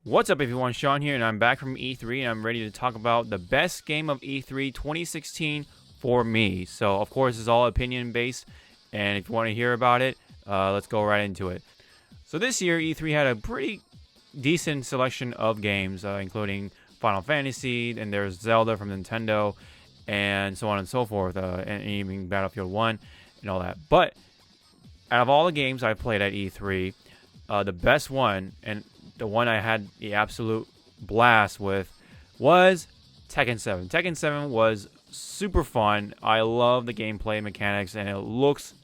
What's up everyone, Sean here, and I'm back from E3 and I'm ready to talk about the best game of E3 2016 for me. So of course it's all opinion based, and if you want to hear about it, let's go right into it. So this year E3 had a pretty decent selection of games, including Final Fantasy, and there's Zelda from Nintendo, and so on and so forth, and even Battlefield 1 and all that. But out of all the games I played at E3, the best one, and the one I had the absolute blast with, was Tekken 7. Tekken 7 was super fun. I love the gameplay mechanics, and it looks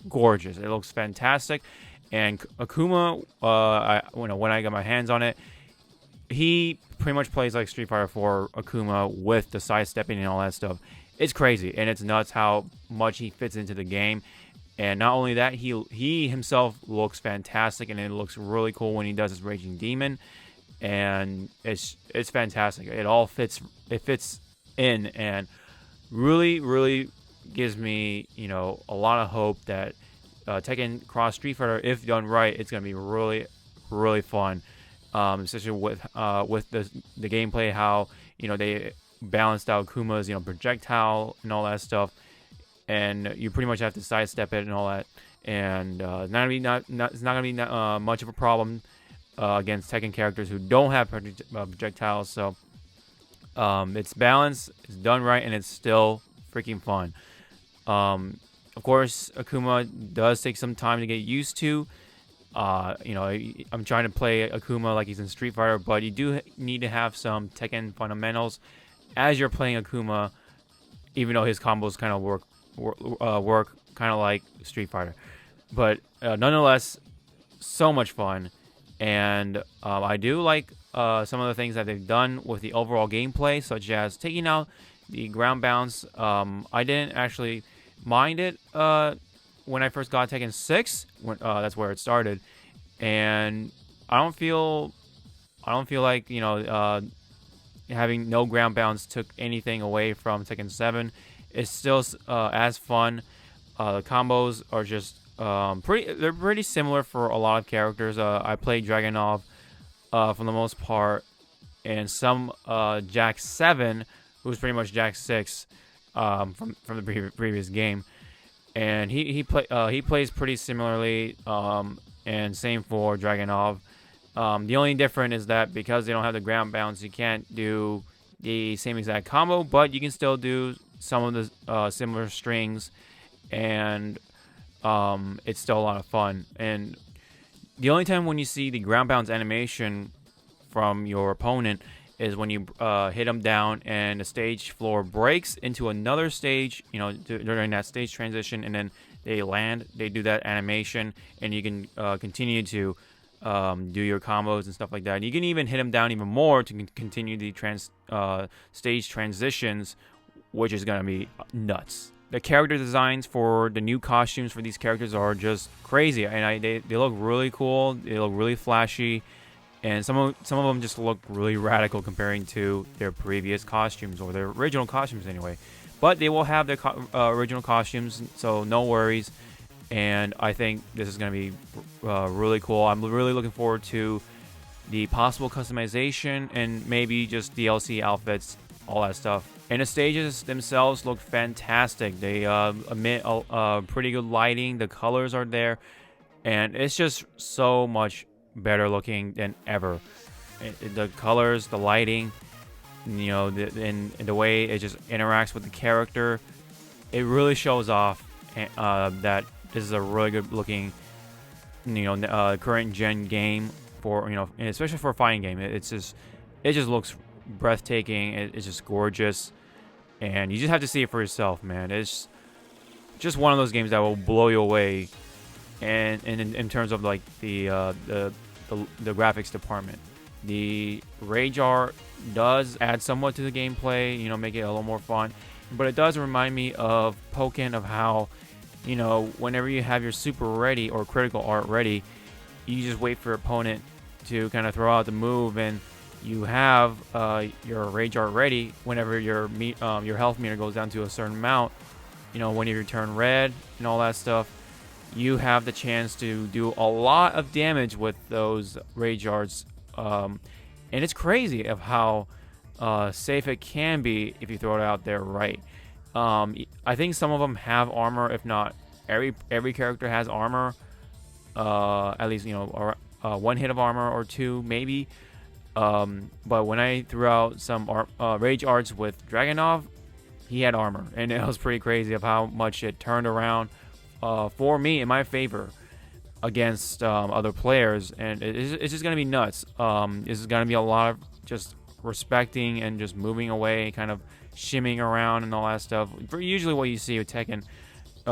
gorgeous. It looks fantastic. And Akuma, when I got my hands on it, he pretty much plays like Street Fighter 4 Akuma with the sidestepping and all that stuff. It's crazy, and it's nuts how much he fits into the game. And not only that, he himself looks fantastic, and it looks really cool when he does his Raging Demon, and it's fantastic. It all fits in, and really gives me a lot of hope that Tekken Cross Street Fighter, if done right, it's gonna be really fun. Especially with the gameplay, how they balanced out Kuma's projectile and all that stuff. And you pretty much have to sidestep it and all that, and it's not gonna be much of a problem against Tekken characters who don't have projectiles. So it's balanced, it's done right, and it's still freaking fun. Of course, Akuma does take some time to get used to. I'm trying to play Akuma like he's in Street Fighter, but you do need to have some Tekken fundamentals as you're playing Akuma, even though his combos kind of work kind of like Street Fighter, but nonetheless, so much fun. And I do like some of the things that they've done with the overall gameplay, such as taking out the ground bounce. I didn't actually mind it when I first got Tekken 6. That's where it started, and I don't feel like having no ground bounce took anything away from Tekken 7. It's still as fun. The combos are just they're pretty similar for a lot of characters. I played Dragunov for the most part, and some Jack 7, who's pretty much Jack 6 from the previous game, and he plays pretty similarly. And same for Dragunov. The only difference is that because they don't have the ground bounce, you can't do the same exact combo, but you can still do some of the similar strings, and it's still a lot of fun. And the only time when you see the ground bounce animation from your opponent is when you hit them down and the stage floor breaks into another stage, during that stage transition, and then they land, they do that animation, and you can continue to do your combos and stuff like that. And you can even hit them down even more to continue the stage transitions, which is going to be nuts. The character designs for the new costumes for these characters are just crazy, and they look really cool. They look really flashy, and some of them just look really radical comparing to their previous costumes, or their original costumes anyway. But they will have their original costumes, so no worries. And I think this is going to be really cool. I'm really looking forward to the possible customization and maybe just DLC outfits, all that stuff. And the stages themselves look fantastic. They emit pretty good lighting. The colors are there, and it's just so much better looking than ever. The colors, the lighting, and the way it just interacts with the character, it really shows off that this is a really good looking, current gen game for and especially for a fighting game. It just looks breathtaking. It's just gorgeous, and you just have to see it for yourself, man. It's just one of those games that will blow you away, and in terms of like the graphics department. The rage art does add somewhat to the gameplay, make it a little more fun, but it does remind me of Pokken, of how whenever you have your super ready or critical art ready, you just wait for your opponent to kind of throw out the move, and you have your rage art ready whenever your health meter goes down to a certain amount. When you turn red and all that stuff, you have the chance to do a lot of damage with those rage arts And it's crazy of how safe it can be if you throw it out there right. I think some of them have armor, if not every character has armor. At least, or one hit of armor or two, maybe. But when I threw out some rage arts with Dragunov, he had armor, and it was pretty crazy of how much it turned around for me in my favor against other players, and it's just gonna be nuts. This is gonna be a lot of just respecting and just moving away, kind of shimmying around and all that stuff. Usually what you see with Tekken,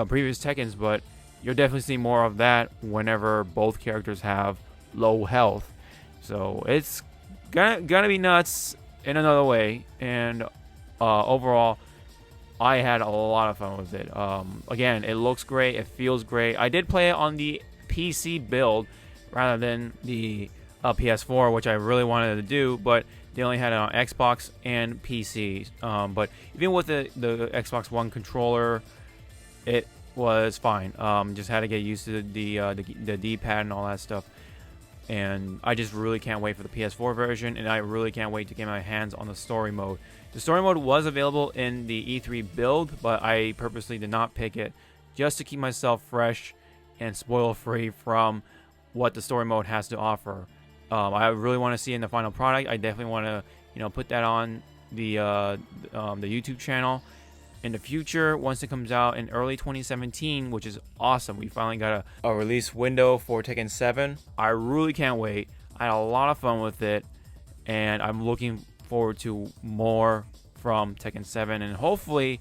previous Tekkens, but you'll definitely see more of that whenever both characters have low health. So it's gonna be nuts in another way, and overall, I had a lot of fun with it. Again, it looks great, it feels great. I did play it on the PC build rather than the PS4, which I really wanted to do, but they only had it on Xbox and PC. But even with the Xbox One controller, it was fine. Just had to get used to the D-pad and all that stuff. And I just really can't wait for the PS4 version, and I really can't wait to get my hands on the story mode. The story mode was available in the E3 build, but I purposely did not pick it just to keep myself fresh and spoil-free from what the story mode has to offer. I really want to see it in the final product. I definitely want to, put that on the YouTube channel in the future once it comes out in early 2017, which is awesome. We finally got a release window for Tekken 7. I really can't wait. I had a lot of fun with it, and I'm looking forward to more from Tekken 7, and hopefully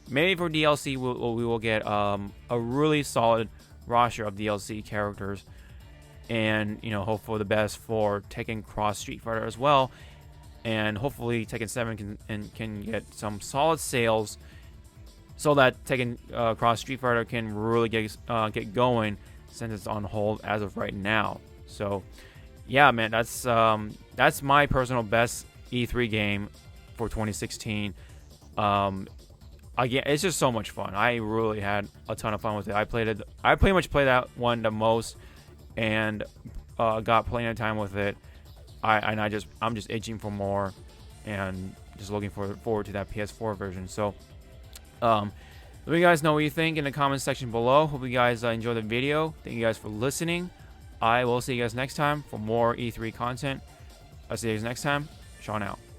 maybe for DLC we will get a really solid roster of DLC characters, and hope for the best for Tekken Cross Street Fighter as well, and hopefully Tekken 7 can get some solid sales so that Tekken Cross Street Fighter can really get going, since it's on hold as of right now. So yeah, man, that's my personal best E3 game for 2016. Again, it's just so much fun. I really had a ton of fun with it. I pretty much played that one the most, and got plenty of time with it. I'm just itching for more, and just looking forward to that PS4 version. So let me guys know what you think in the comments section below. Hope you guys enjoy the video. Thank you guys for listening. I will see you guys next time for more E3 content. I'll see you guys next time. Sean out.